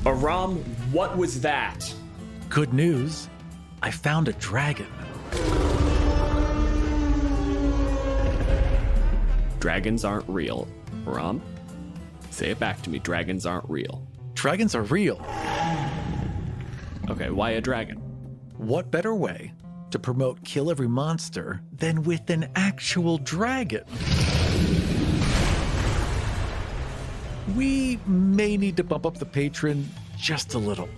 Aram, what was that? Good news, I found a dragon. Dragons aren't real. Aram, say it back to me. Dragons aren't real. Dragons are real. Okay, why a dragon? What better way to promote Kill Every Monster than with an actual dragon? We may need to bump up the patron just a little.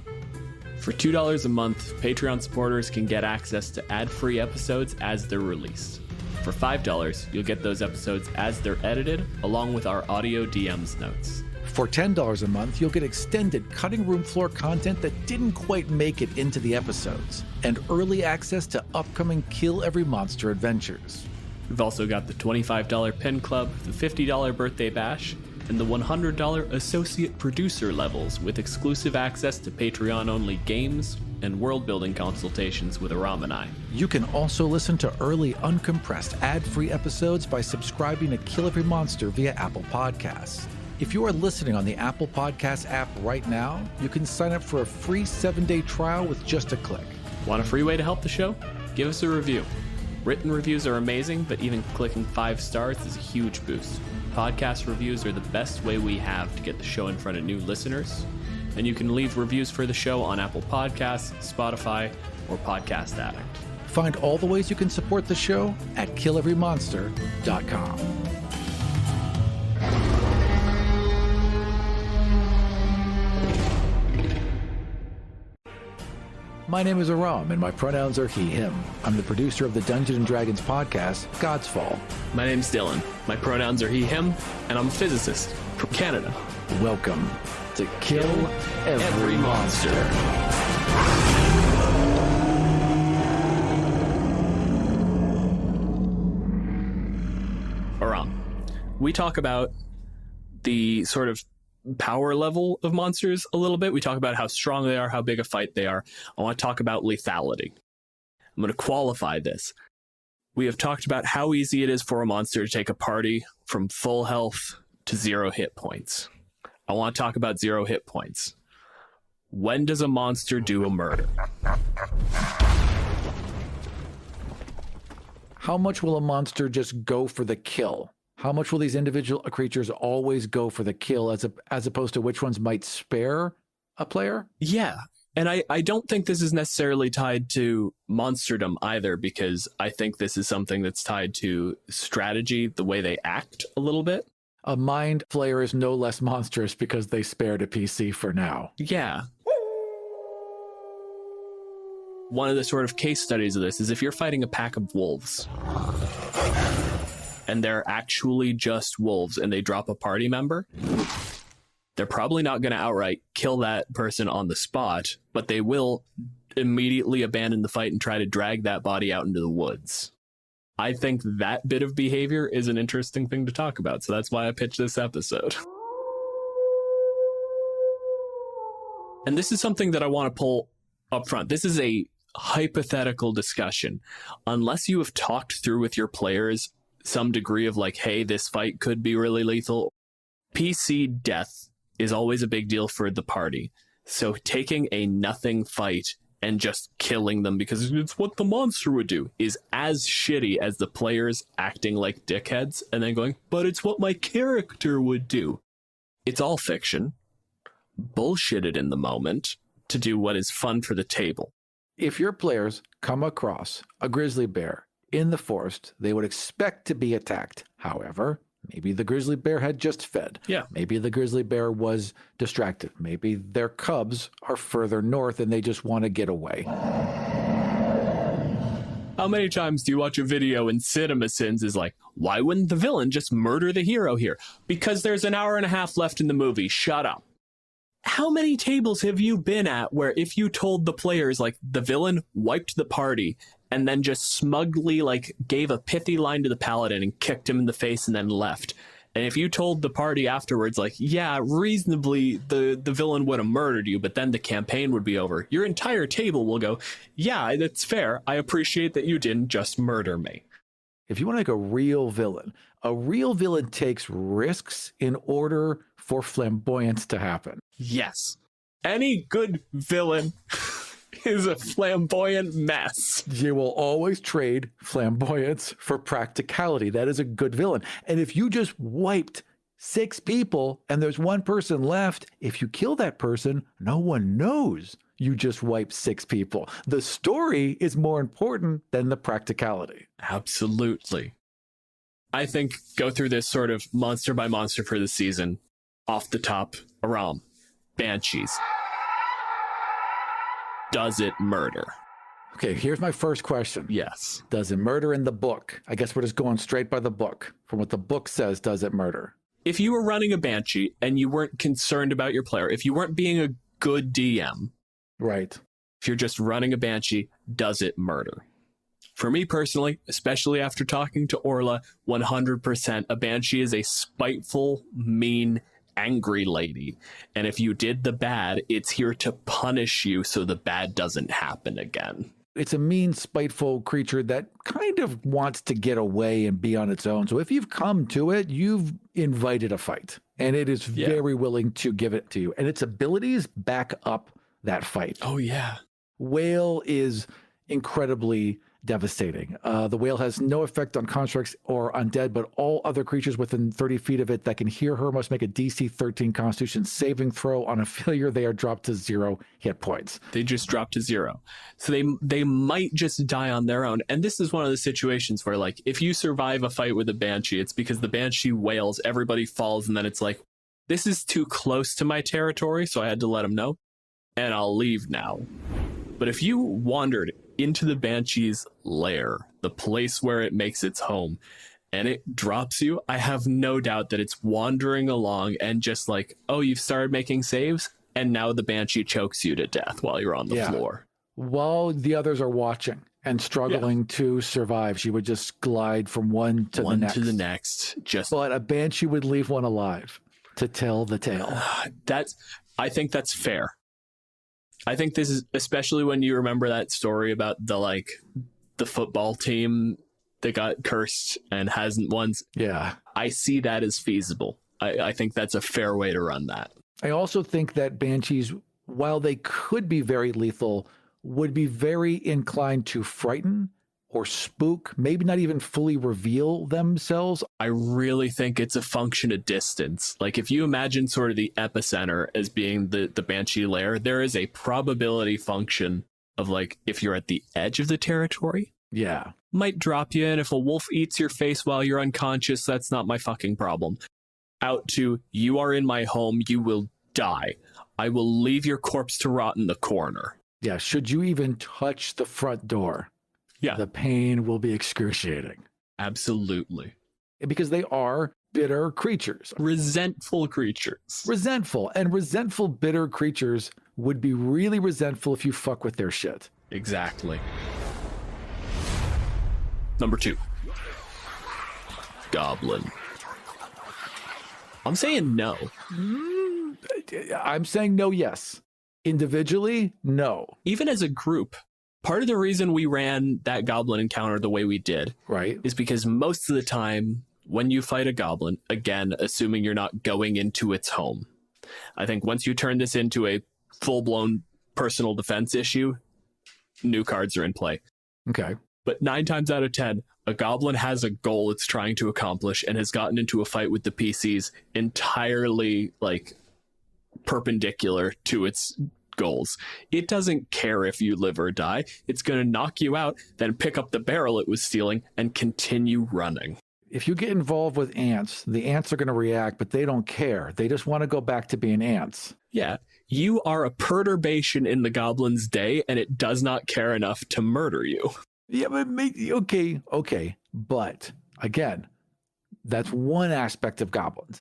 For $2 a month, Patreon supporters can get access to ad-free episodes as they're released. For $5, you'll get those episodes as they're edited, along with our audio DMs notes. For $10 a month, you'll get extended cutting room floor content that didn't quite make it into the episodes, and early access to upcoming Kill Every Monster adventures. We've also got the $25 Pen Club, the $50 Birthday Bash, and the $100 Associate Producer levels with exclusive access to Patreon-only games and world-building consultations with Aram and I. You can also listen to early, uncompressed, ad-free episodes by subscribing to Kill Every Monster via Apple Podcasts. If you are listening on the Apple Podcasts app right now, you can sign up for a free 7-day trial with just a click. Want a free way to help the show? Give us a review. Written reviews are amazing, but even clicking 5 stars is a huge boost. Podcast reviews are the best way we have to get the show in front of new listeners. And you can leave reviews for the show on Apple Podcasts, Spotify, or Podcast Addict. Find all the ways you can support the show at killeverymonster.com. My name is Aram, and my pronouns are he, him. I'm the producer of the Dungeons & Dragons podcast, God's Fall. My name's Dylan. My pronouns are he, him, and I'm a physicist from Canada. Welcome to Kill Every Monster. Aram, we talk about the sort of power level of monsters a little bit. We talk about how strong they are, how big a fight they are. I want to talk about lethality. I'm going to qualify this. We have talked about how easy it is for a monster to take a party from full health to 0 hit points. I want to talk about 0 hit points. When does a monster do a murder? How much will a monster just go for the kill? How much will these individual creatures always go for the kill as opposed to which ones might spare a player? Yeah. And I don't think this is necessarily tied to monsterdom either, because I think this is something that's tied to strategy, the way they act a little bit. A mind flayer is no less monstrous because they spared a PC for now. Yeah. One of the sort of case studies of this is if you're fighting a pack of wolves and they're actually just wolves and they drop a party member, they're probably not going to outright kill that person on the spot, but they will immediately abandon the fight and try to drag that body out into the woods. I think that bit of behavior is an interesting thing to talk about, so that's why I pitched this episode. And this is something that I want to pull up front. This is a hypothetical discussion. Unless you have talked through with your players some degree of like, hey, this fight could be really lethal, PC death is always a big deal for the party. So taking a nothing fight and just killing them because it's what the monster would do is as shitty as the players acting like dickheads and then going, but it's what my character would do. It's all fiction, bullshitted in the moment to do what is fun for the table. If your players come across a grizzly bear in the forest, they would expect to be attacked. However, maybe the grizzly bear had just fed. Yeah. Maybe the grizzly bear was distracted. Maybe their cubs are further north and they just want to get away. How many times do you watch a video and CinemaSins is like, why wouldn't the villain just murder the hero here? Because there's an hour and a half left in the movie. Shut up. How many tables have you been at where if you told the players like the villain wiped the party and then just smugly like gave a pithy line to the paladin and kicked him in the face and then left? And if you told the party afterwards, like, yeah, reasonably the villain would have murdered you, but then the campaign would be over, your entire table will go, yeah, that's fair. I appreciate that you didn't just murder me. If you want to make a real villain takes risks in order for flamboyance to happen. Yes. Any good villain is a flamboyant mess. You will always trade flamboyance for practicality. That is a good villain. And if you just wiped 6 people and there's one person left, if you kill that person, no one knows you just wiped 6 people. The story is more important than the practicality. Absolutely. I think go through this sort of monster by monster for the season. Off the top, Aram, Banshees. Does it murder? Okay, here's my first question. Yes. Does it murder in the book? I guess we're just going straight by the book. From what the book says, does it murder? If you were running a Banshee and you weren't concerned about your player, if you weren't being a good DM, right? If you're just running a Banshee, does it murder? For me personally, especially after talking to Orla, 100% a Banshee is a spiteful, mean, angry lady. And if you did the bad, it's here to punish you so the bad doesn't happen again. It's a mean, spiteful creature that kind of wants to get away and be on its own. So if you've come to it, you've invited a fight, and it is very willing to give it to you. And its abilities back up that fight. Oh, yeah. Whale is incredibly devastating. The whale has no effect on constructs or undead, but all other creatures within 30 feet of it that can hear her must make a DC 13 Constitution saving throw. On a failure, they are dropped to 0 hit points. They just drop to 0. So they might just die on their own. And this is one of the situations where, like, if you survive a fight with a Banshee, it's because the Banshee wails, everybody falls, and then it's like, this is too close to my territory, so I had to let them know, and I'll leave now. But if you wandered into the Banshee's lair, the place where it makes its home, and it drops you, I have no doubt that it's wandering along and just like, oh, you've started making saves, and now the Banshee chokes you to death while you're on the floor. While the others are watching and struggling to survive, she would just glide from one to the next. But a Banshee would leave one alive to tell the tale. I think that's fair. I think this is, especially when you remember that story about the football team that got cursed and hasn't won. Yeah. I see that as feasible. I think that's a fair way to run that. I also think that Banshees, while they could be very lethal, would be very inclined to frighten or spook, maybe not even fully reveal themselves. I really think it's a function of distance. Like, if you imagine sort of the epicenter as being the Banshee lair, there is a probability function of, like, if you're at the edge of the territory, might drop you in. If a wolf eats your face while you're unconscious, that's not my fucking problem. Out to, you are in my home, you will die. I will leave your corpse to rot in the corner. Yeah, should you even touch the front door, the pain will be excruciating. Absolutely. Because they are bitter creatures. Resentful creatures. Resentful. And resentful, bitter creatures would be really resentful if you fuck with their shit. Exactly. Number 2. Goblin. I'm saying no. I'm saying no, yes. Individually, no. Even as a group. Part of the reason we ran that goblin encounter the way we did, is because most of the time when you fight a goblin, again, assuming you're not going into its home, I think once you turn this into a full-blown personal defense issue, new cards are in play. Okay. But 9 times out of 10, a goblin has a goal it's trying to accomplish and has gotten into a fight with the PCs entirely, like, perpendicular to its goals. It doesn't care if you live or die. It's going to knock you out, then pick up the barrel it was stealing and continue running. If you get involved with ants, the ants are going to react, but they don't care. They just want to go back to being ants. Yeah. You are a perturbation in the goblin's day, and it does not care enough to murder you. Yeah, but okay. But again, that's one aspect of goblins.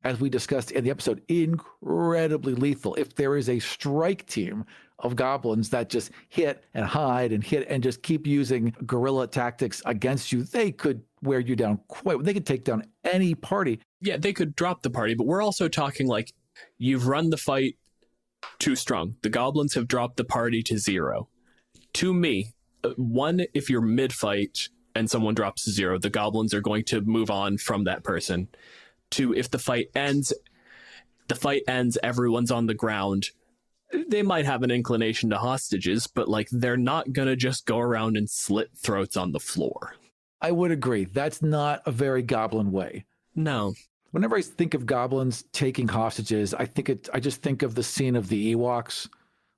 As we discussed in the episode, incredibly lethal. If there is a strike team of goblins that just hit and hide and hit and just keep using guerrilla tactics against you, they could wear you down they could take down any party. Yeah, they could drop the party, but we're also talking like you've run the fight too strong. The goblins have dropped the party to 0. To me, 1, if you're mid-fight and someone drops to 0, the goblins are going to move on from that person. 2, if the fight ends, everyone's on the ground. They might have an inclination to hostages, but like they're not gonna just go around and slit throats on the floor. I would agree. That's not a very goblin way. No. Whenever I think of goblins taking hostages, I just think of the scene of the Ewoks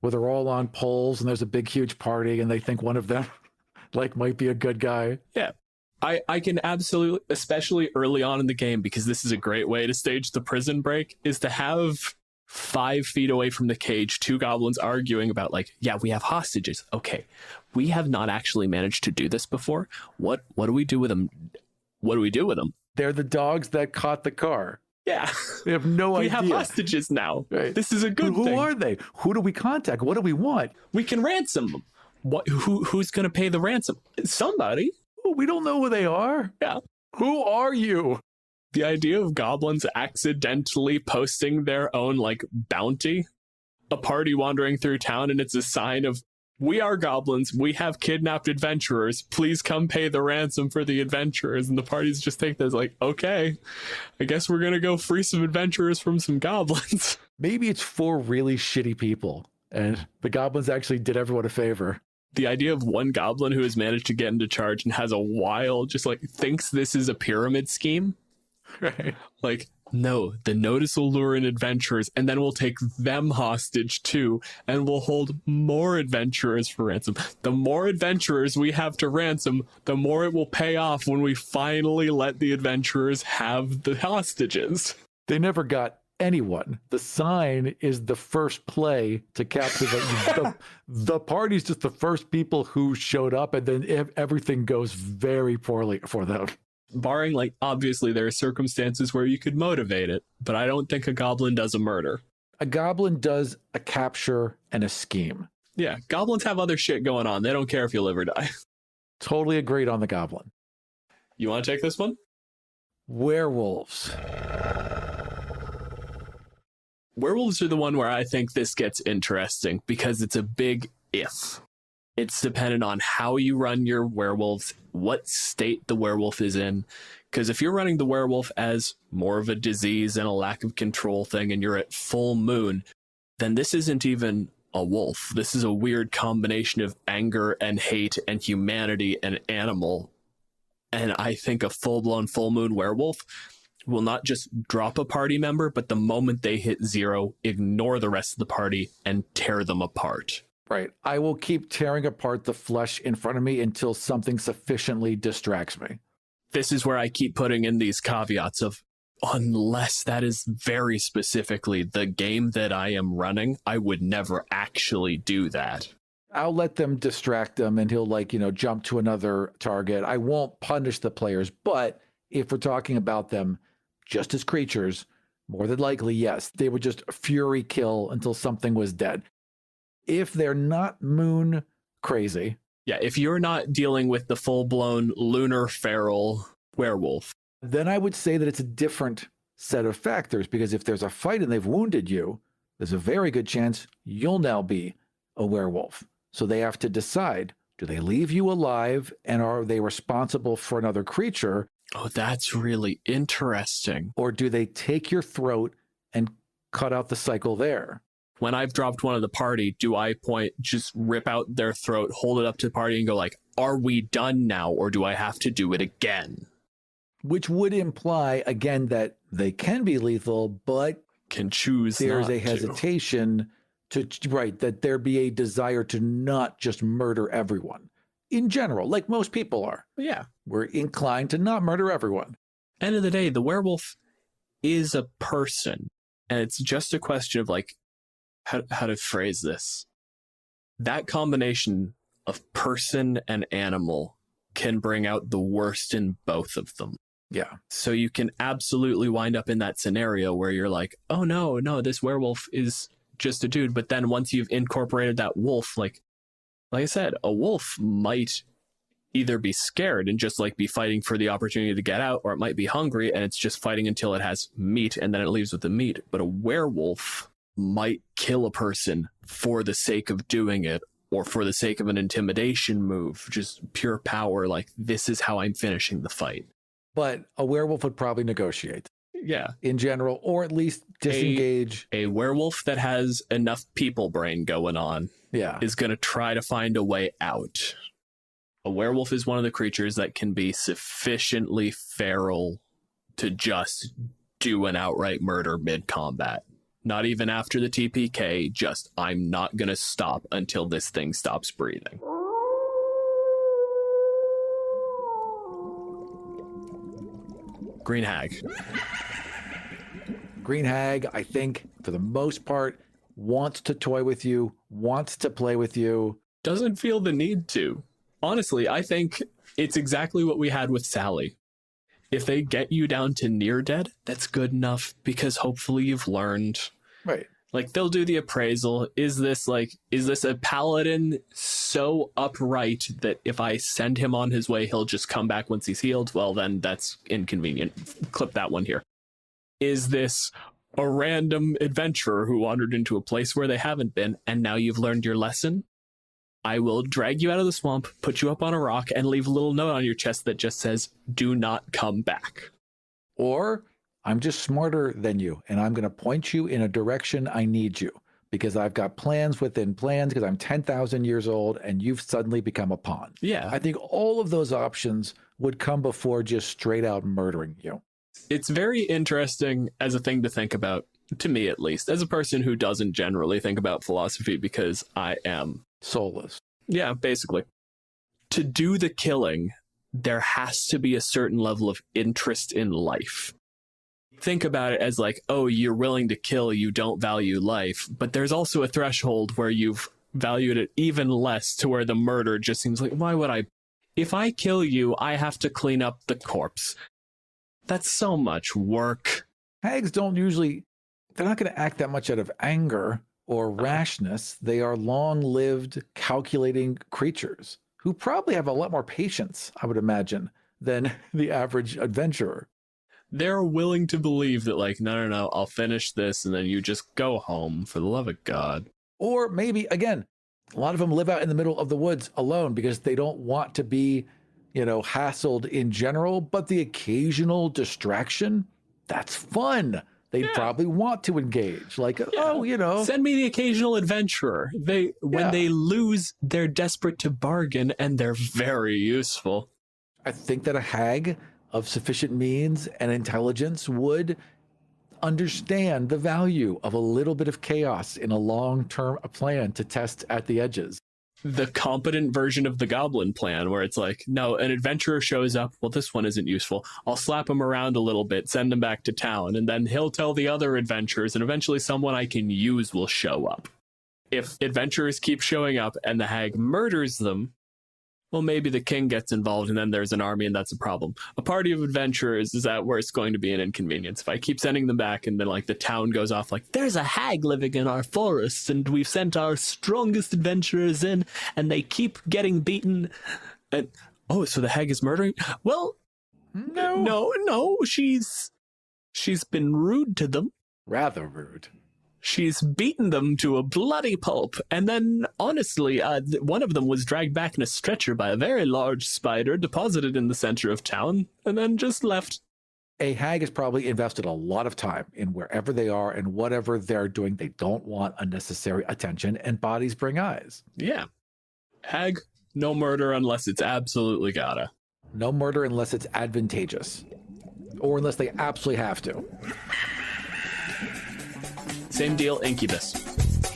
where they're all on poles and there's a big, huge party and they think one of them like might be a good guy. Yeah. I can absolutely, especially early on in the game, because this is a great way to stage the prison break, is to have 5 feet away from the cage, 2 goblins arguing about like, yeah, we have hostages. Okay, we have not actually managed to do this before. What do we do with them? What do we do with them? They're the dogs that caught the car. Yeah. We have no idea. We have hostages now. Right. This is a good thing. Who are they? Who do we contact? What do we want? We can ransom them. Who's going to pay the ransom? Somebody. We don't know who they are. Yeah. Who are you? The idea of goblins accidentally posting their own like bounty, a party wandering through town, and it's a sign of, we are goblins, we have kidnapped adventurers, please come pay the ransom for the adventurers. And the parties just take this like, okay, I guess we're gonna go free some adventurers from some goblins. Maybe it's 4 really shitty people and the goblins actually did everyone a favor. The idea of one goblin who has managed to get into charge and has a wild, just like thinks this is a pyramid scheme. Right. Like, no, the notice will lure in adventurers, and then we'll take them hostage too, and we'll hold more adventurers for ransom. The more adventurers we have to ransom, the more it will pay off when we finally let the adventurers have the hostages. They never got anyone. The sign is the first play to capture the party's just the first people who showed up, and then everything goes very poorly for them. Barring, like, obviously there are circumstances where you could motivate it, but I don't think a goblin does a murder. A goblin does a capture and a scheme. Yeah, goblins have other shit going on. They don't care if you live or die. Totally agreed on the goblin. You want to take this one? Werewolves. Werewolves are the one where I think this gets interesting because it's a big if. It's dependent on how you run your werewolves, what state the werewolf is in. Because if you're running the werewolf as more of a disease and a lack of control thing and you're at full moon, then this isn't even a wolf. This is a weird combination of anger and hate and humanity and animal. And I think a full-blown full moon werewolf will not just drop a party member, but the moment they hit 0, ignore the rest of the party and tear them apart. Right. I will keep tearing apart the flesh in front of me until something sufficiently distracts me. This is where I keep putting in these caveats of, unless that is very specifically the game that I am running, I would never actually do that. I'll let them distract them and he'll jump to another target. I won't punish the players, but if we're talking about them just as creatures, more than likely, yes, they would just fury kill until something was dead. If they're not moon crazy. Yeah, if you're not dealing with the full-blown lunar feral werewolf. Then I would say that it's a different set of factors, because if there's a fight and they've wounded you, there's a very good chance you'll now be a werewolf. So they have to decide, do they leave you alive and are they responsible for another creature? Oh, that's really interesting. Or do they take your throat and cut out the cycle there? When I've dropped one of the party, do I just rip out their throat, hold it up to the party and go like, are we done now? Or do I have to do it again? Which would imply, again, that they can be lethal, but can choose there's not a hesitation to, right, that there be a desire to not just murder everyone. In general, like most people are. Yeah. We're inclined to not murder everyone. End of the day, the werewolf is a person. And it's just a question of like, how to phrase this. That combination of person and animal can bring out the worst in both of them. Yeah. So you can absolutely wind up in that scenario where you're like, oh no, this werewolf is just a dude. But then once you've incorporated that wolf, like I said, a wolf might either be scared and just like be fighting for the opportunity to get out, or it might be hungry and it's just fighting until it has meat and then it leaves with the meat. But a werewolf might kill a person for the sake of doing it, or for the sake of an intimidation move, just pure power, like this is how I'm finishing the fight. But a werewolf would probably negotiate. Yeah. in general, or at least disengage. A werewolf that has enough people brain going on is going to try to find a way out. A werewolf is one of the creatures that can be sufficiently feral to just do an outright murder mid-combat. Not even after the TPK, just I'm not going to stop until this thing stops breathing. Green Hag. Green Hag, I think, for the most part, wants to toy with you, wants to play with you. Doesn't feel the need to. Honestly, I think it's exactly what we had with Sally. If they get you down to near dead, that's good enough because hopefully you've learned. Right. Like, they'll do the appraisal. Is this a paladin so upright that if I send him on his way, he'll just come back once he's healed? Well, then that's inconvenient. Clip that one here. Is this a random adventurer who wandered into a place where they haven't been, and now you've learned your lesson? I will drag you out of the swamp, put you up on a rock, and leave a little note on your chest that just says, do not come back. Or I'm just smarter than you, and I'm going to point you in a direction I need you, because I've got plans within plans, because I'm 10,000 years old, and you've suddenly become a pawn. Yeah. I think all of those options would come before just straight out murdering you. It's very interesting as a thing to think about, to me at least, as a person who doesn't generally think about philosophy because I am soulless. Yeah, basically. To do the killing, there has to be a certain level of interest in life. Think about it as like, oh, you're willing to kill, you don't value life. But there's also a threshold where you've valued it even less to where the murder just seems like, why would I? If I kill you, I have to clean up the corpse. That's so much work. Hags don't usually, they're not going to act that much out of anger or rashness. They are long-lived, calculating creatures who probably have a lot more patience, I would imagine, than the average adventurer. They're willing to believe that, like, no, I'll finish this, and then you just go home, for the love of God. Or maybe, again, a lot of them live out in the middle of the woods alone because they don't want to be, hassled in general, but the occasional distraction, that's fun. They'd probably want to engage. Like, send me the occasional adventurer. When they lose, they're desperate to bargain, and they're very useful. I think that a hag of sufficient means and intelligence would understand the value of a little bit of chaos in a long-term plan to test at the edges. The competent version of the goblin plan, where it's like, no, an adventurer shows up. Well, this one isn't useful. I'll slap him around a little bit, send him back to town, and then he'll tell the other adventurers, and eventually someone I can use will show up. If adventurers keep showing up and the hag murders them, well, maybe the king gets involved and then there's an army and that's a problem. A party of adventurers is at worst going to be an inconvenience. If I keep sending them back and then like the town goes off like, there's a hag living in our forests and we've sent our strongest adventurers in and they keep getting beaten. And oh, so the hag is murdering? Well, no, she's been rude to them. Rather rude. She's beaten them to a bloody pulp, and then, honestly, one of them was dragged back in a stretcher by a very large spider, deposited in the center of town, and then just left. A hag has probably invested a lot of time in wherever they are and whatever they're doing. They don't want unnecessary attention, and bodies bring eyes. Yeah. Hag, no murder unless it's absolutely gotta. No murder unless it's advantageous, or unless they absolutely have to. Same deal, Incubus.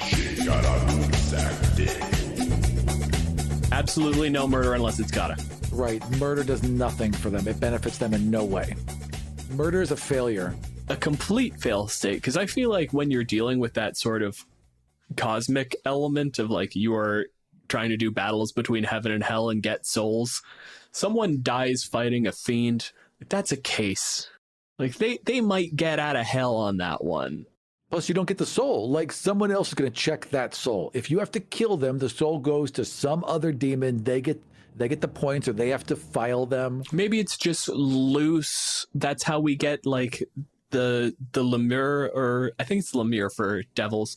She got a sack dick. Absolutely no murder unless it's gotta. Right, murder does nothing for them. It benefits them in no way. Murder is a failure. A complete fail state, because I feel like when you're dealing with that sort of cosmic element of like you are trying to do battles between heaven and hell and get souls, someone dies fighting a fiend, that's a case. Like they might get out of hell on that one. Plus, you don't get the soul. Like, someone else is going to check that soul. If you have to kill them, the soul goes to some other demon. They get the points, or they have to file them. Maybe it's just loose. That's how we get, like, the Lemure, or I think it's Lemure for devils,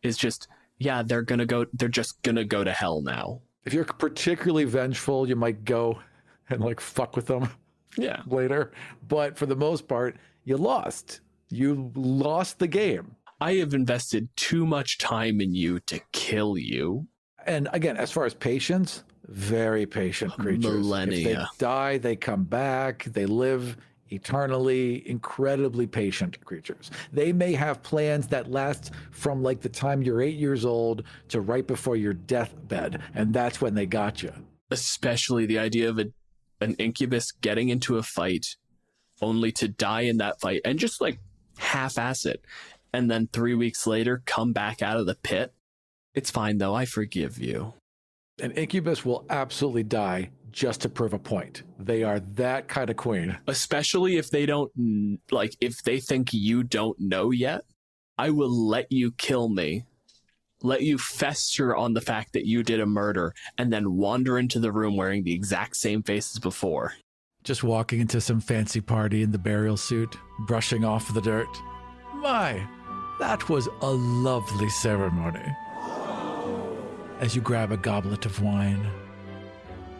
is just, yeah, they're just going to go to hell now. If you're particularly vengeful, you might go and, like, fuck with them Yeah. later. But for the most part, you lost. You lost the game. I have invested too much time in you to kill you. And again, as far as patience, very patient creatures. Millennia. If they die, they come back. They live eternally. Incredibly patient creatures. They may have plans that last from like the time you're 8 years old to right before your deathbed. And that's when they got you. Especially the idea of an incubus getting into a fight only to die in that fight and just like half-ass it. And then 3 weeks later, come back out of the pit. It's fine, though. I forgive you. An incubus will absolutely die just to prove a point. They are that kind of queen. Especially if they don't, like, if they think you don't know yet, I will let you kill me, let you fester on the fact that you did a murder, and then wander into the room wearing the exact same face as before. Just walking into some fancy party in the burial suit, brushing off the dirt. My, that was a lovely ceremony. As you grab a goblet of wine.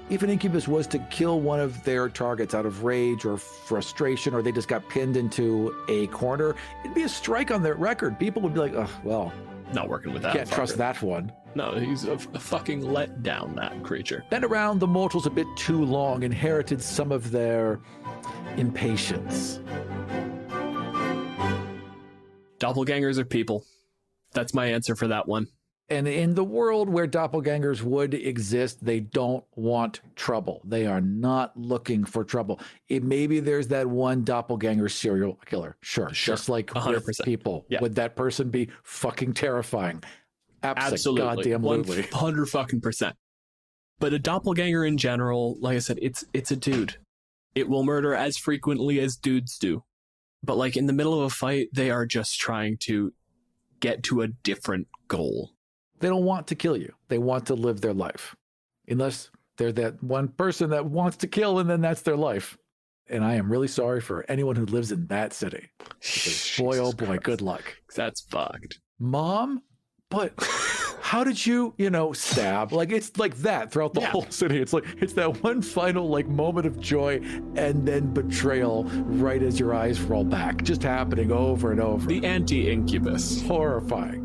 If an incubus was to kill one of their targets out of rage or frustration, or they just got pinned into a corner, it'd be a strike on their record. People would be like, oh, well, Not working with that. can't fucker. trust that one. No, he's a fucking letdown, that creature. Been around the mortals a bit too long, inherited some of their impatience. Doppelgangers are people. That's my answer for that one. And in the world where doppelgangers would exist, they don't want trouble. They are not looking for trouble. Maybe there's that one doppelganger serial killer. Sure. Just like 100%. with people. Yeah. Would that person be fucking terrifying? Absolutely. Goddamn absolutely. 100%. But a doppelganger in general, like I said, it's a dude. It will murder as frequently as dudes do. But like in the middle of a fight, they are just trying to get to a different goal. They don't want to kill you. They want to live their life. Unless they're that one person that wants to kill and then that's their life. And I am really sorry for anyone who lives in that city. Because boy, oh boy, good luck. That's fucked. Mom? But how did you, stab? Like, it's like that throughout the whole city. It's like, it's that one final, like, moment of joy and then betrayal right as your eyes roll back. Just happening over and over. The anti-incubus. Horrifying.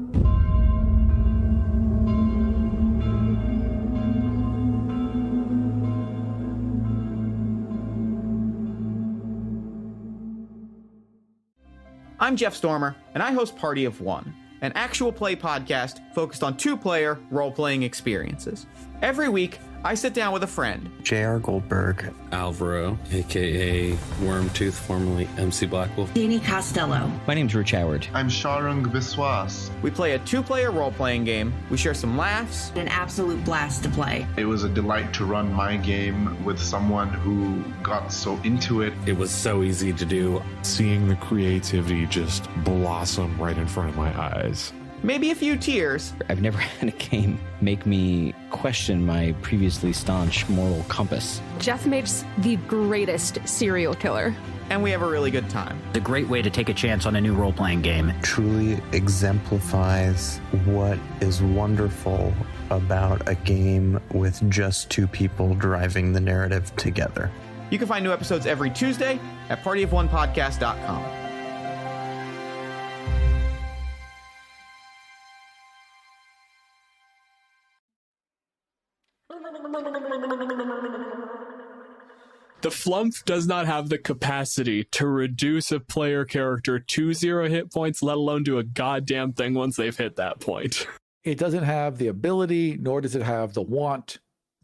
I'm Jeff Stormer, and I host Party of One, an actual play podcast focused on two-player role-playing experiences. Every week, I sit down with a friend. J.R. Goldberg. Alvaro, a.k.a. Wormtooth, formerly MC Blackwolf. Danny Costello. My name's Rich Howard. I'm Sharung Biswas. We play a two-player role-playing game. We share some laughs. An absolute blast to play. It was a delight to run my game with someone who got so into it. It was so easy to do. Seeing the creativity just blossom right in front of my eyes. Maybe a few tears. I've never had a game make me question my previously staunch moral compass. Jeff makes the greatest serial killer. And we have a really good time. It's a great way to take a chance on a new role-playing game. Truly exemplifies what is wonderful about a game with just two people driving the narrative together. You can find new episodes every Tuesday at partyofonepodcast.com. The flump does not have the capacity to reduce a player character to 0 hit points, let alone do a goddamn thing once they've hit that point. It doesn't have the ability, nor does it have the want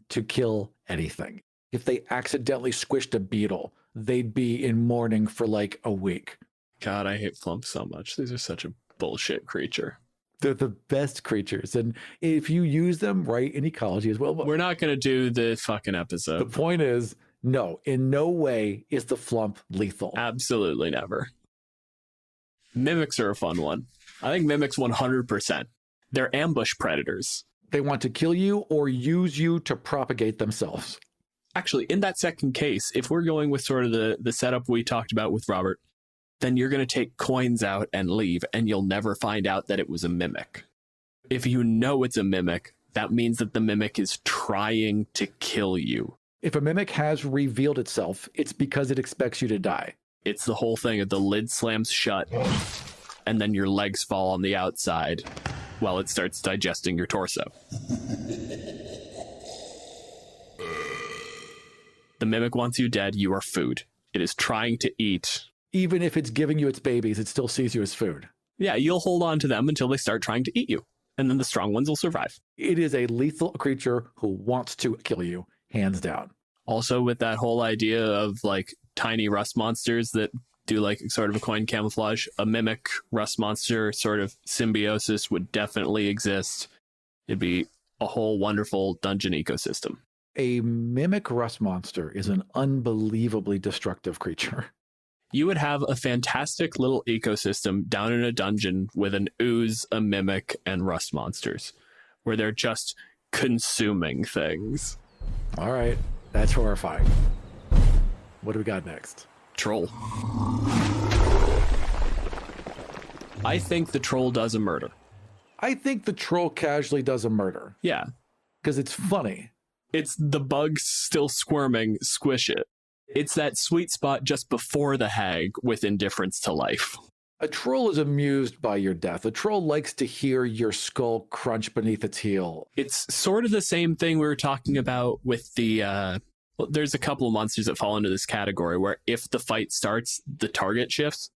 to kill anything. If they accidentally squished a beetle, they'd be in mourning for like a week. God, I hate flumps so much. These are such a bullshit creature. They're the best creatures. And if you use them right in ecology as well. We're not going to do the fucking The episode. point is, no, in no way is the flump lethal. Absolutely never. Mimics are a fun one. I think mimics 100%. They're ambush predators. They want to kill you or use you to propagate themselves. Actually, in that second case, if we're going with sort of the setup we talked about with Robert, then you're going to take coins out and leave, and you'll never find out that it was a mimic. If you know it's a mimic, that means that the mimic is trying to kill you. If a mimic has revealed itself, it's because it expects you to die. It's the whole thing of the lid slams shut and then your legs fall on the outside while it starts digesting your torso. The mimic wants you dead. You are food. It is trying to eat. Even if it's giving you its babies, it still sees you as food. Yeah, you'll hold on to them until they start trying to eat you. And then the strong ones will survive. It is a lethal creature who wants to kill you, hands down. Also, with that whole idea of like tiny rust monsters that do like sort of a coin camouflage, a mimic rust monster sort of symbiosis would definitely exist. It'd be a whole wonderful dungeon ecosystem. A mimic rust monster is an unbelievably destructive creature. You would have a fantastic little ecosystem down in a dungeon with an ooze, a mimic, and rust monsters, where they're just consuming things. All right, that's horrifying. What do we got next? Troll. I think the troll does a murder. I think the troll casually does a murder. Yeah. Because it's funny. It's the bugs still squirming, squish it. It's that sweet spot just before the hag with indifference to life. A troll is amused by your death. A troll likes to hear your skull crunch beneath its heel. It's sort of the same thing we were talking about with the... well, there's a couple of monsters that fall into this category where if the fight starts, the target shifts.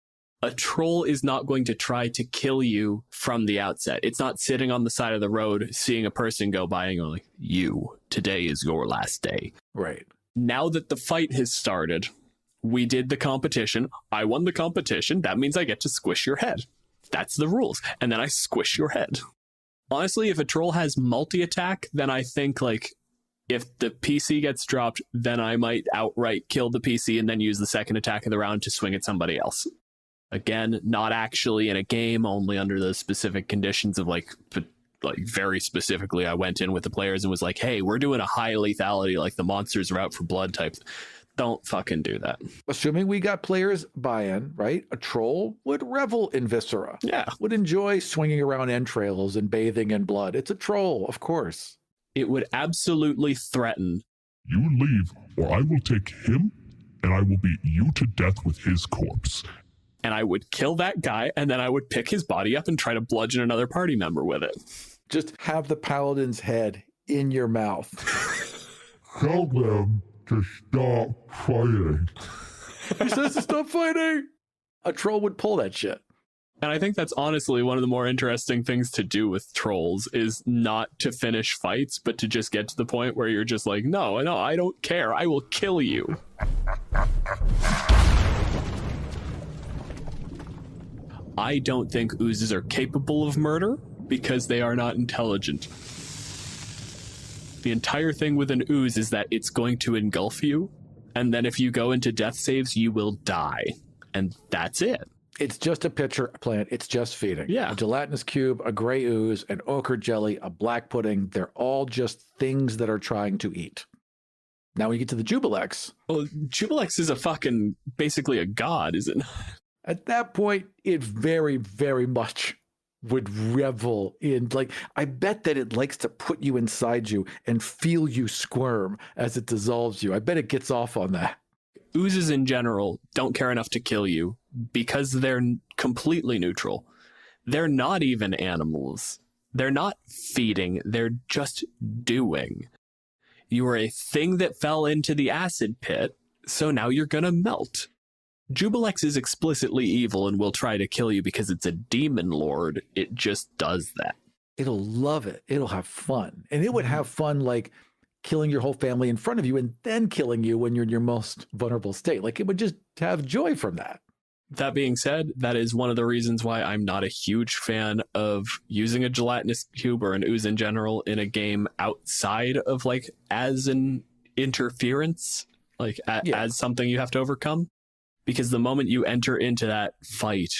A troll is not going to try to kill you from the outset. It's not sitting on the side of the road, seeing a person go by and going, you, today is your last day. Right. Now that the fight has started, we did the competition. I won the competition. That means I get to squish your head. That's the rules. And then I squish your head. Honestly, if a troll has multi-attack, then I think like if the PC gets dropped, then I might outright kill the PC and then use the second attack of the round to swing at somebody else. Again, not actually in a game, only under the specific conditions of like very specifically, I went in with the players and was like, hey, we're doing a high lethality, like the monsters are out for blood types. Don't fucking do that. Assuming we got players buy-in, right? A troll would revel in viscera. Yeah. Would enjoy swinging around entrails and bathing in blood. It's a troll, of course. It would absolutely threaten. You leave, or I will take him, and I will beat you to death with his corpse. And I would kill that guy, and then I would pick his body up and try to bludgeon another party member with it. Just have the paladin's head in your mouth. Tell them to stop fighting. He says to stop fighting. A troll would pull that shit. And I think that's honestly one of the more interesting things to do with trolls is not to finish fights, but to just get to the point where you're just like, no, I don't care. I will kill you. I don't think oozes are capable of murder because they are not intelligent. The entire thing with an ooze is that it's going to engulf you, and then if you go into death saves, you will die. And that's it. It's just a pitcher plant. It's just feeding. Yeah. A gelatinous cube, a gray ooze, an ochre jelly, a black pudding. They're all just things that are trying to eat. Now we get to the Jubileex. Well, Jubileex is basically a god, isn't it? At that point, it very, very much would revel in, like, I bet that it likes to put you inside you and feel you squirm as it dissolves you. I bet it gets off on that. Oozes in general don't care enough to kill you because they're completely neutral. They're not even animals. They're not feeding. They're just doing. You are a thing that fell into the acid pit, so now you're gonna melt. Jubileex is explicitly evil and will try to kill you because it's a demon lord. It just does that. It'll love it. It'll have fun. And it would have fun, like, killing your whole family in front of you and then killing you when you're in your most vulnerable state. Like, it would just have joy from that. That being said, that is one of the reasons why I'm not a huge fan of using a gelatinous cube or an ooze in general in a game outside of, like, as an interference, like, as something you have to overcome. Because the moment you enter into that fight,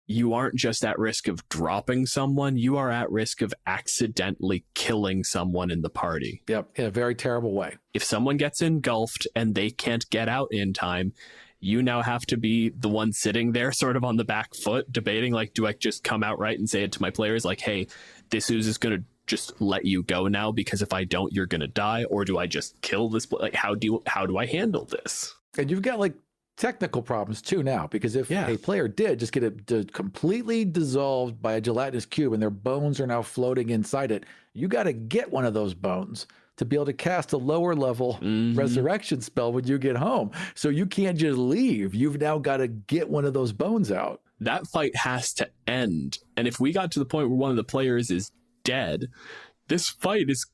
you aren't just at risk of dropping someone, you are at risk of accidentally killing someone in the party. Yep, in a very terrible way. If someone gets engulfed and they can't get out in time, you now have to be the one sitting there sort of on the back foot, debating, like, do I just come out right and say it to my players, like, hey, this ooze is going to just let you go now because if I don't, you're gonna die, or do I just kill this? Like, how do I handle this? And you've got like technical problems too now, because if a player did just get it completely dissolved by a gelatinous cube and their bones are now floating inside it, you got to get one of those bones to be able to cast a lower level resurrection spell when you get home. So you can't just leave. You've now got to get one of those bones out. That fight has to end. And if we got to the point where one of the players is dead, this fight is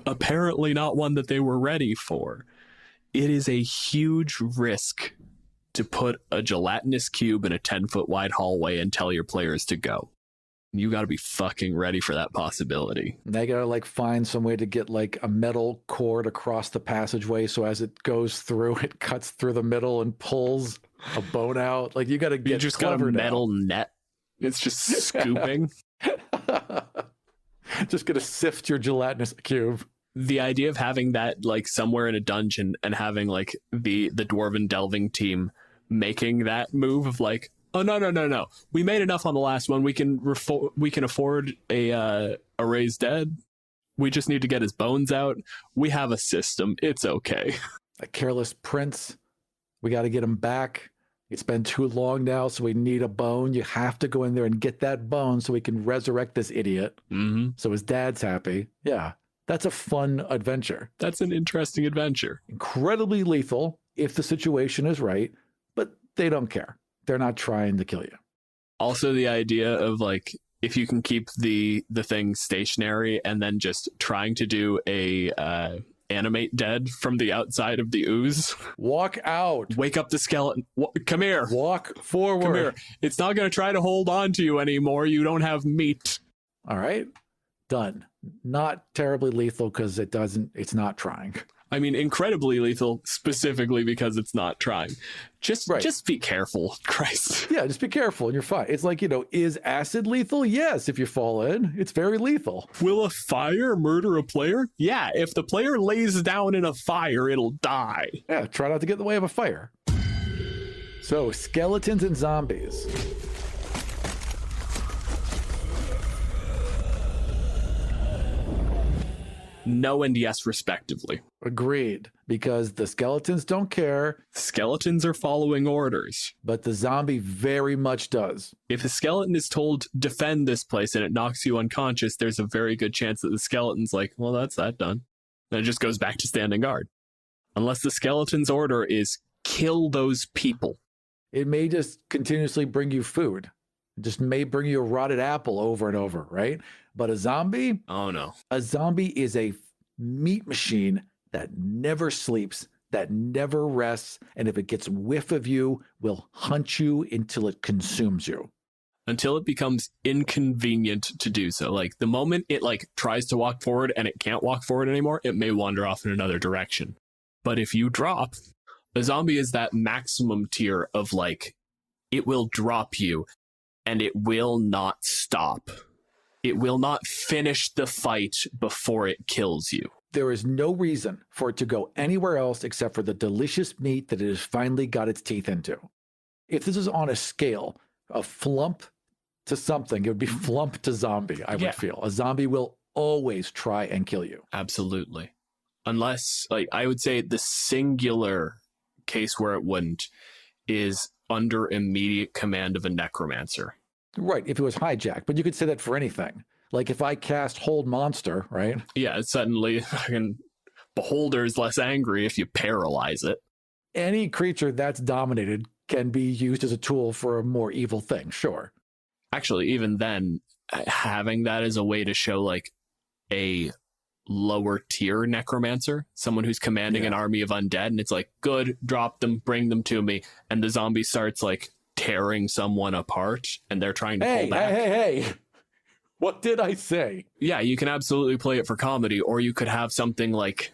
apparently not one that they were ready for. It is a huge risk to put a gelatinous cube in a 10-foot wide hallway and tell your players to go. You got to be fucking ready for that possibility. They got to like find some way to get like a metal cord across the passageway, so as it goes through, it cuts through the middle and pulls a bone out. Like you got to get you just got a metal net. It's just scooping. Just gonna sift your gelatinous cube. The idea of having that like somewhere in a dungeon and having like the dwarven delving team making that move of like, oh no, we made enough on the last one, we can afford a raised dead, we just need to get his bones out, we have a system, it's okay. A careless prince, we got to get him back. It's been too long now, so we need a bone. You have to go in there and get that bone so we can resurrect this idiot. So his dad's happy. Yeah, that's a fun adventure. That's an interesting adventure. Incredibly lethal if the situation is right, but they don't care. They're not trying to kill you. Also, the idea of like, if you can keep the thing stationary and then just trying to do a animate dead from the outside of the ooze. Walk out. Wake up the skeleton. Come here. Walk forward. Come here. It's not going to try to hold on to you anymore. You don't have meat. All right. Done. Not terribly lethal because it's not trying. I mean, incredibly lethal specifically because it's not trying. Just be careful, Christ. Yeah, just be careful and you're fine. It's like, is acid lethal? Yes, if you fall in. It's very lethal. Will a fire murder a player? Yeah, if the player lays down in a fire, it'll die. Yeah, try not to get in the way of a fire. So, skeletons and zombies. No and yes, respectively. Agreed, because the skeletons don't care. Skeletons are following orders. But the zombie very much does. If a skeleton is told, defend this place, and it knocks you unconscious, there's a very good chance that the skeleton's like, well, that's that done. And it just goes back to standing guard. Unless the skeleton's order is, kill those people. It may just continuously bring you food. It just may bring you a rotted apple over and over, right? But a zombie? Oh, no. A zombie is a meat machine that never sleeps, that never rests, and if it gets whiff of you, will hunt you until it consumes you. Until it becomes inconvenient to do so. Like, the moment it, like, tries to walk forward and it can't walk forward anymore, it may wander off in another direction. But if you drop, a zombie is that maximum tier of, like, it will drop you, and it will not stop. It will not finish the fight before it kills you. There is no reason for it to go anywhere else except for the delicious meat that it has finally got its teeth into. If this is on a scale of flump to something, it would be flump to zombie, I would feel. A zombie will always try and kill you. Absolutely. Unless, like, I would say the singular case where it wouldn't is under immediate command of a necromancer. Right, if it was hijacked, but you could say that for anything. Like if I cast Hold Monster, right? Yeah, suddenly Beholder's less angry if you paralyze it. Any creature that's dominated can be used as a tool for a more evil thing, sure. Actually, even then, having that as a way to show like a lower tier necromancer, someone who's commanding an army of undead, and it's like, good, drop them, bring them to me, and the zombie starts like tearing someone apart and they're trying to pull back. Hey, what did I say? Yeah, you can absolutely play it for comedy, or you could have something like,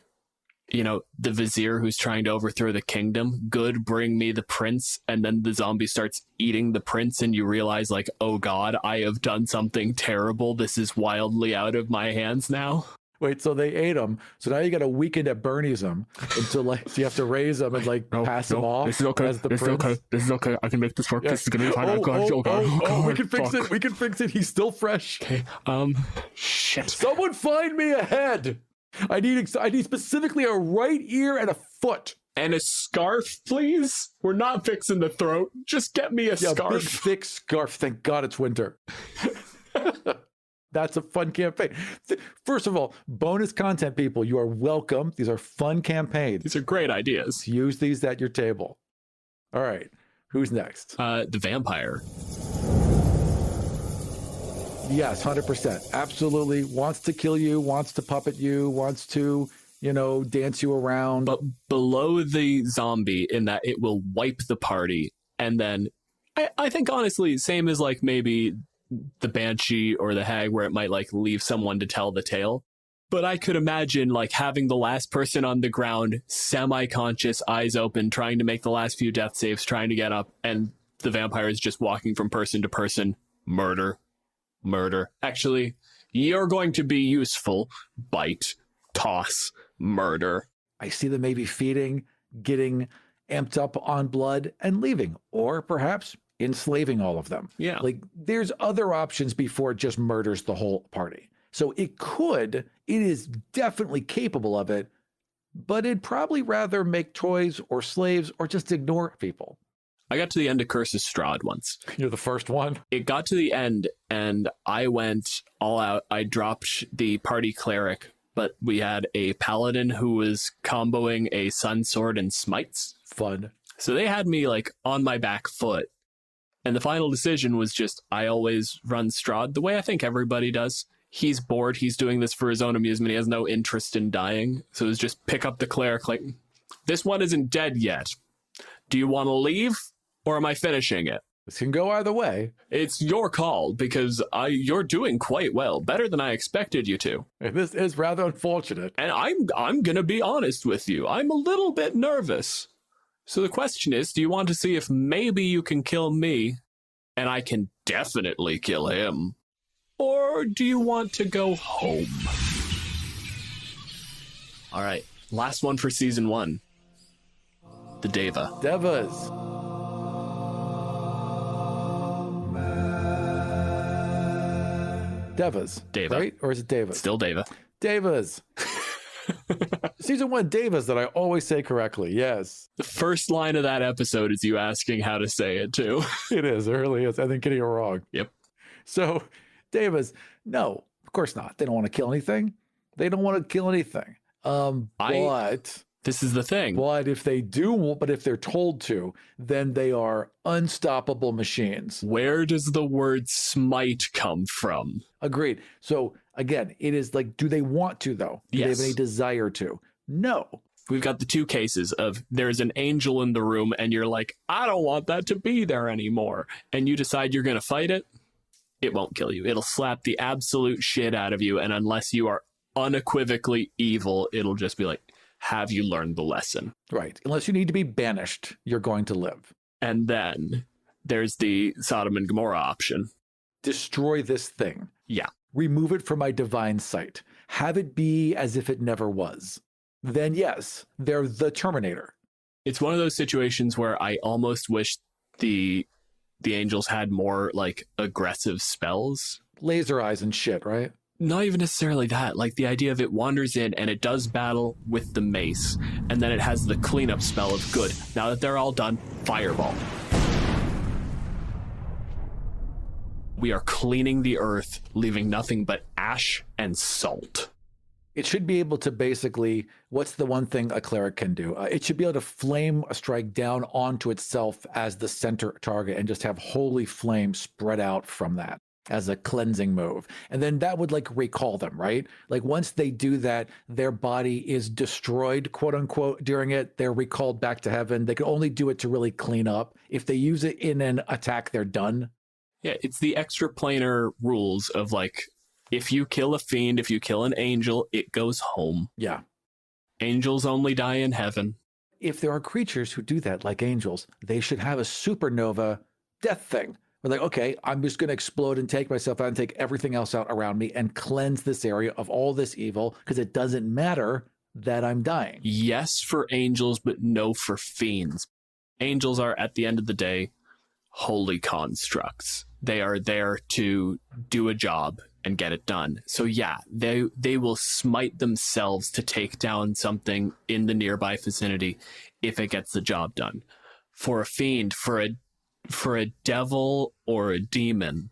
the vizier who's trying to overthrow the kingdom. Good, bring me the prince. And then the zombie starts eating the prince and you realize like, oh God, I have done something terrible. This is wildly out of my hands now. Wait, so they ate him. So now you got a weekend at Bernie's him until like so you have to raise him and like pass him off. This is okay. As the This is prince. okay. This is okay. I can make this work. Yeah. This is gonna be fine. We can fix it. We can fix it. He's still fresh. Okay. Shit. Someone find me a head. I need specifically a right ear and a foot. And a scarf, please? We're not fixing the throat. Just get me a scarf. Big, thick scarf. Thank God it's winter. That's a fun campaign. First of all, bonus content, people. You are welcome. These are fun campaigns. These are great ideas. Use these at your table. All right. Who's next? The vampire. Yes, 100%. Absolutely. Wants to kill you, wants to puppet you, wants to, dance you around. But below the zombie in that it will wipe the party. And then I think, honestly, same as like maybe the banshee or the hag where it might like leave someone to tell the tale. But I could imagine like having the last person on the ground, semi-conscious, eyes open, trying to make the last few death saves, trying to get up, and the vampire is just walking from person to person. Murder. Actually, you're going to be useful. Bite. Toss. Murder. I see them maybe feeding, getting amped up on blood, and leaving. Or perhaps enslaving all of them. Yeah. Like, there's other options before it just murders the whole party. So it is definitely capable of it, but it'd probably rather make toys or slaves or just ignore people. I got to the end of Curse's Strahd once. You're the first one? It got to the end, and I went all out. I dropped the party cleric, but we had a paladin who was comboing a sun sword and smites. Fun. So they had me like on my back foot. And the final decision was just, I always run Strahd the way I think everybody does. He's bored. He's doing this for his own amusement. He has no interest in dying. So it was just pick up the cleric like, this one isn't dead yet. Do you want to leave or am I finishing it? This can go either way. It's your call because you're doing quite well, better than I expected you to. And this is rather unfortunate. And I'm going to be honest with you. I'm a little bit nervous. So the question is, do you want to see if maybe you can kill me and I can definitely kill him? Or do you want to go home? All right, last one for season 1. The Deva. Devas. Deva. Right? Or is it Devas? Still Deva. Devas. Season 1 Devas that I always say correctly. Yes. The first line of that episode is you asking how to say it too. It is. It really is. I think getting it wrong. Yep. So Devas, no, of course not. They don't want to kill anything. But this is the thing. But if they do, but if they're told to, then they are unstoppable machines. Where does the word smite come from? Agreed. So again, it is like, do they want to though? Do they have any desire to? No. We've got the two cases of there's an angel in the room and you're like, I don't want that to be there anymore. And you decide you're going to fight it. It won't kill you. It'll slap the absolute shit out of you. And unless you are unequivocally evil, it'll just be like, have you learned the lesson? Right. Unless you need to be banished, you're going to live. And then there's the Sodom and Gomorrah option. Destroy this thing. Yeah. Remove it from my divine sight. Have it be as if it never was. Then yes, they're the Terminator. It's one of those situations where I almost wish the angels had more like aggressive spells. Laser eyes and shit, right? Not even necessarily that. Like the idea of it wanders in and it does battle with the mace. And then it has the cleanup spell of good. Now that they're all done, fireball. We are cleaning the earth, leaving nothing but ash and salt. It should be able to basically, what's the one thing a cleric can do? It should be able to flame a strike down onto itself as the center target and just have holy flame spread out from that as a cleansing move. And then that would like recall them, right? Like once they do that, their body is destroyed, quote unquote, during it. They're recalled back to heaven. They can only do it to really clean up. If they use it in an attack, they're done. Yeah, it's the extraplanar rules of like, if you kill a fiend, if you kill an angel, it goes home. Yeah. Angels only die in heaven. If there are creatures who do that like angels, they should have a supernova death thing We're like, okay, I'm just going to explode and take myself out and take everything else out around me and cleanse this area of all this evil because it doesn't matter that I'm dying. Yes for angels, but no for fiends. Angels are, at the end of the day, holy constructs. They are there to do a job and get it done. So yeah, they will smite themselves to take down something in the nearby vicinity if it gets the job done. For a fiend, for a devil or a demon,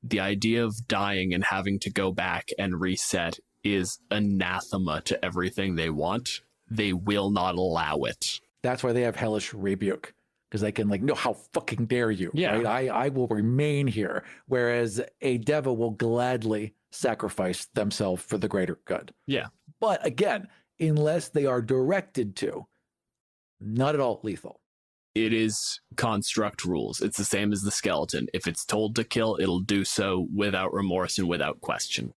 the idea of dying and having to go back and reset is anathema to everything they want. They will not allow it. That's why they have hellish rebuke, because they can like, no, how fucking dare you? Yeah. Right? I will remain here. Whereas a devil will gladly sacrifice themselves for the greater good. Yeah. But again, unless they are directed to, not at all lethal. It is construct rules. It's the same as the skeleton. If it's told to kill, it'll do so without remorse and without question.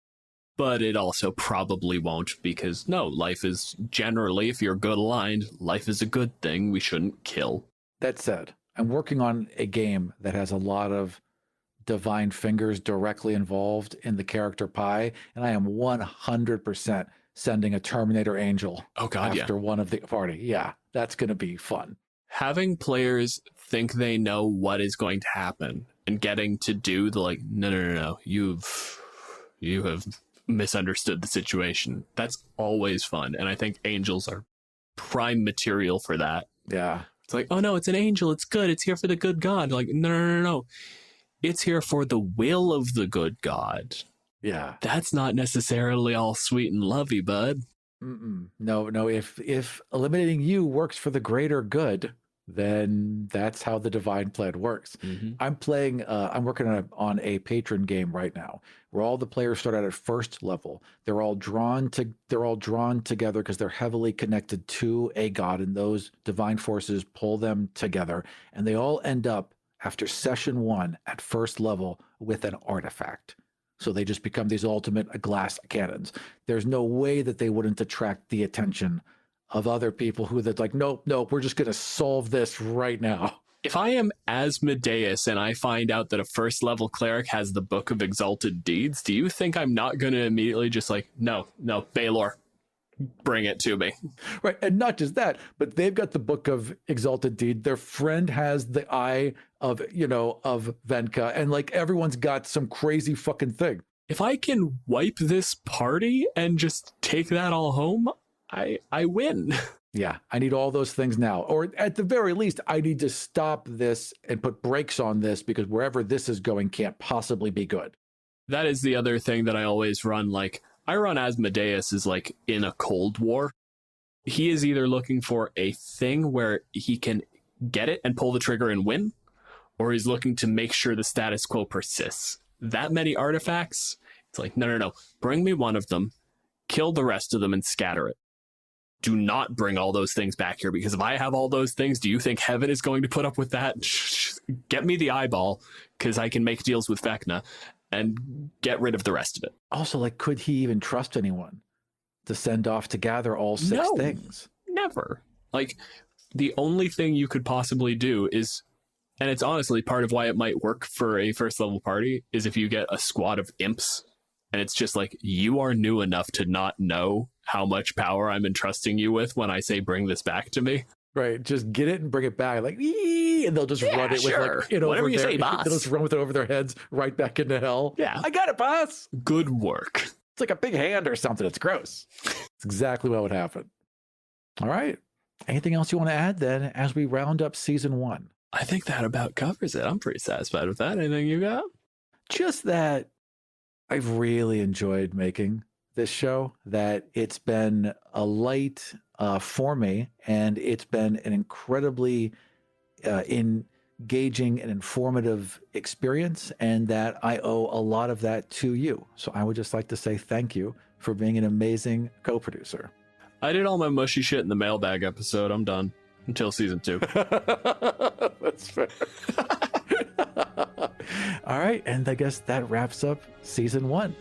But it also probably won't, because no, life is generally, if you're good aligned, life is a good thing. We shouldn't kill. That said, I'm working on a game that has a lot of divine fingers directly involved in the character pie, and I am 100% sending a Terminator angel after one of the party. Yeah, that's going to be fun. Having players think they know what is going to happen and getting to do the like, no, you have misunderstood the situation. That's always fun. And I think angels are prime material for that. Yeah. It's like, oh no, it's an angel. It's good. It's here for the good God. Like, no. It's here for the will of the good God. Yeah. That's not necessarily all sweet and lovey, bud. No. If eliminating you works for the greater good, then that's how the divine plan works. Mm-hmm. I'm working on a patron game right now where all the players start out at first level. They're all drawn together because they're heavily connected to a god, and those divine forces pull them together, and they all end up after session 1 at first level with an artifact. So they just become these ultimate glass cannons. There's no way that they wouldn't attract the attention of other people who are like, nope, we're just going to solve this right now. If I am Asmodeus and I find out that a first level cleric has the Book of Exalted Deeds, do you think I'm not going to immediately just like, no, Baelor, bring it to me? Right. And not just that, but they've got the Book of Exalted Deed. Their friend has the Eye of Venka, and like everyone's got some crazy fucking thing. If I can wipe this party and just take that all home, I win. Yeah, I need all those things now. Or at the very least, I need to stop this and put brakes on this because wherever this is going can't possibly be good. That is the other thing that I always run. Like, I run Asmodeus as like in a Cold War. He is either looking for a thing where he can get it and pull the trigger and win, or he's looking to make sure the status quo persists. That many artifacts, it's like, no. Bring me one of them, kill the rest of them, and scatter it. Do not bring all those things back here, because if I have all those things, do you think heaven is going to put up with that? Get me the eyeball, because I can make deals with Vecna, and get rid of the rest of it. Also, like, could he even trust anyone to send off to gather all 6 things? Never. Like, the only thing you could possibly do is, and it's honestly part of why it might work for a first level party, is if you get a squad of imps, and it's just like, you are new enough to not know how much power I'm entrusting you with when I say bring this back to me. Right, just get it and bring it back, like, and they'll just run it with like, whatever you say, boss. They'll just run with it over their heads right back into hell. Yeah, I got it, boss. Good work. It's like a big hand or something. It's gross. It's exactly what would happen. All right. Anything else you want to add then as we round up season 1? I think that about covers it. I'm pretty satisfied with that. Anything you got? Just that I've really enjoyed making this show, that it's been a light for me, and it's been an incredibly engaging and informative experience, and that I owe a lot of that to you. So I would just like to say thank you for being an amazing co-producer. I did all my mushy shit in the mailbag episode. I'm done until season 2. That's fair. All right, and I guess that wraps up season 1.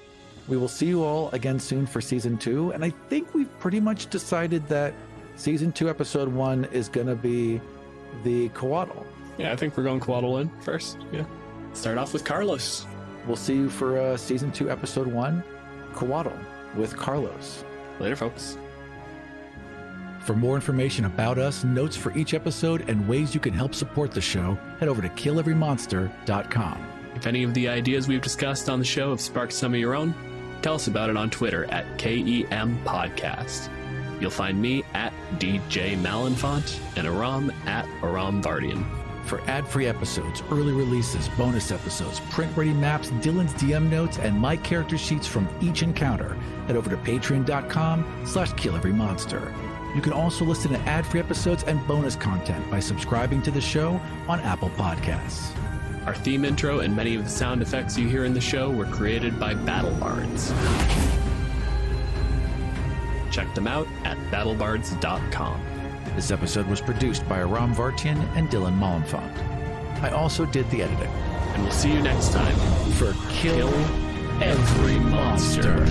We will see you all again soon for season 2, and I think we've pretty much decided that season 2, episode 1 is going to be the Coatl. Yeah, I think we're going Coatl in first. Yeah. start off with Carlos. We'll see you for Season 2, Episode 1, Coatl with Carlos. Later, folks. For more information about us, notes for each episode, and ways you can help support the show, head over to killeverymonster.com. If any of the ideas we've discussed on the show have sparked some of your own, tell us about it on Twitter at KEM Podcast. You'll find me at DJ Malenfant and Aram at Aram Vardian. For ad-free episodes, early releases, bonus episodes, print-ready maps, Dylan's DM notes, and my character sheets from each encounter, head over to patreon.com/killeverymonster. You can also listen to ad-free episodes and bonus content by subscribing to the show on Apple Podcasts. Our theme intro and many of the sound effects you hear in the show were created by BattleBards. Check them out at battlebards.com. This episode was produced by Aram Vartian and Dylan Malenfant. I also did the editing. And we'll see you next time for Kill Every Monster.